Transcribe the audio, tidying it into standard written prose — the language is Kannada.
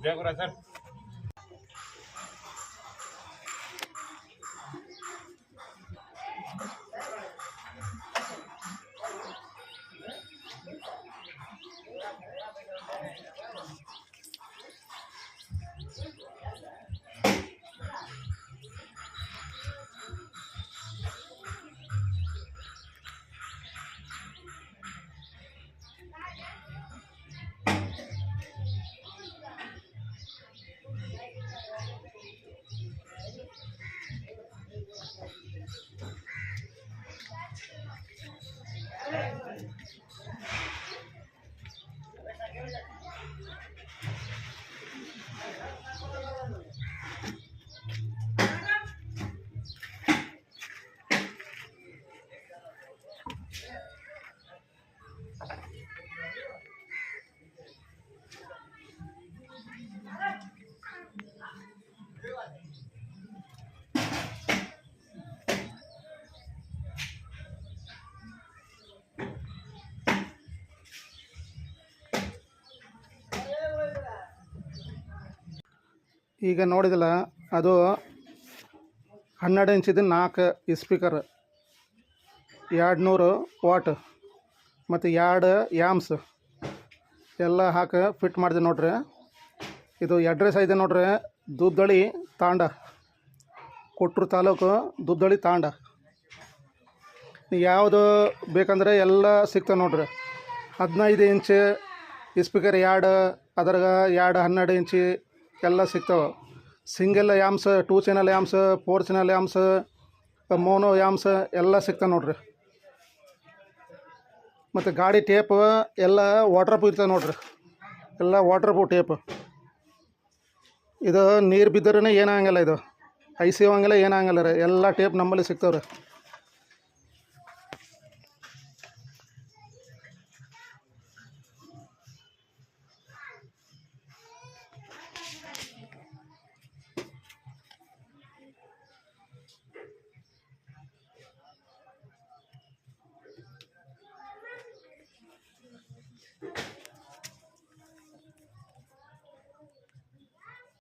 ಬೇಕೂರ ಸರ್. ಈಗ ನೋಡಿದಲ್ಲ, ಅದು 12 ಇಂಚಿದು 4 ಸ್ಪೀಕರ್, 200 ವಾಟ್ ಮತ್ತು 2 ಆ್ಯಮ್ಸ್ ಎಲ್ಲ ಹಾಕಿ ಫಿಟ್ ಮಾಡಿದೆ ನೋಡ್ರಿ. ಇದು ಅಡ್ರೆಸ್ ಐತೆ ನೋಡ್ರಿ, ದುದ್ದಳಿ ತಾಂಡ, ಕೊಟ್ಟೂರು ತಾಲೂಕು ದುದ್ದಳಿ ತಾಂಡ. ಯಾವುದು ಬೇಕಂದ್ರೆ ಎಲ್ಲ ಸಿಗ್ತವೆ ನೋಡ್ರಿ. 15 ಇಂಚ್ ಸ್ಪೀಕರ್ 2, ಅದ್ರಾಗ 2 12 ಇಂಚಿ ಎಲ್ಲ ಸಿಗ್ತವೆ. Single amps, 2 channel amps, 4 channel amps, mono amps ಎಲ್ಲ ಸಿಗ್ತವೆ ನೋಡ್ರಿ. ಮತ್ತು ಗಾಡಿ ಟೇಪ್ ಎಲ್ಲ ವಾಟರ್ ಪ್ರೂಫ್ ಇರ್ತವೆ ನೋಡ್ರಿ, ಎಲ್ಲ ವಾಟರ್ ಪ್ರೂಫ್ ಟೇಪ್. ಇದು ನೀರು ಬಿದ್ದರೆ ಏನಾಗಂಗಿಲ್ಲ, ಇದು ಐಸಿ ಹೋಗಂಗಿಲ್ಲ, ಏನಾಗಂಗಿಲ್ಲ ರೀ. ಎಲ್ಲ ಟೇಪ್ ನಮ್ಮಲ್ಲಿ ಸಿಗ್ತಾವೆ ರೀ.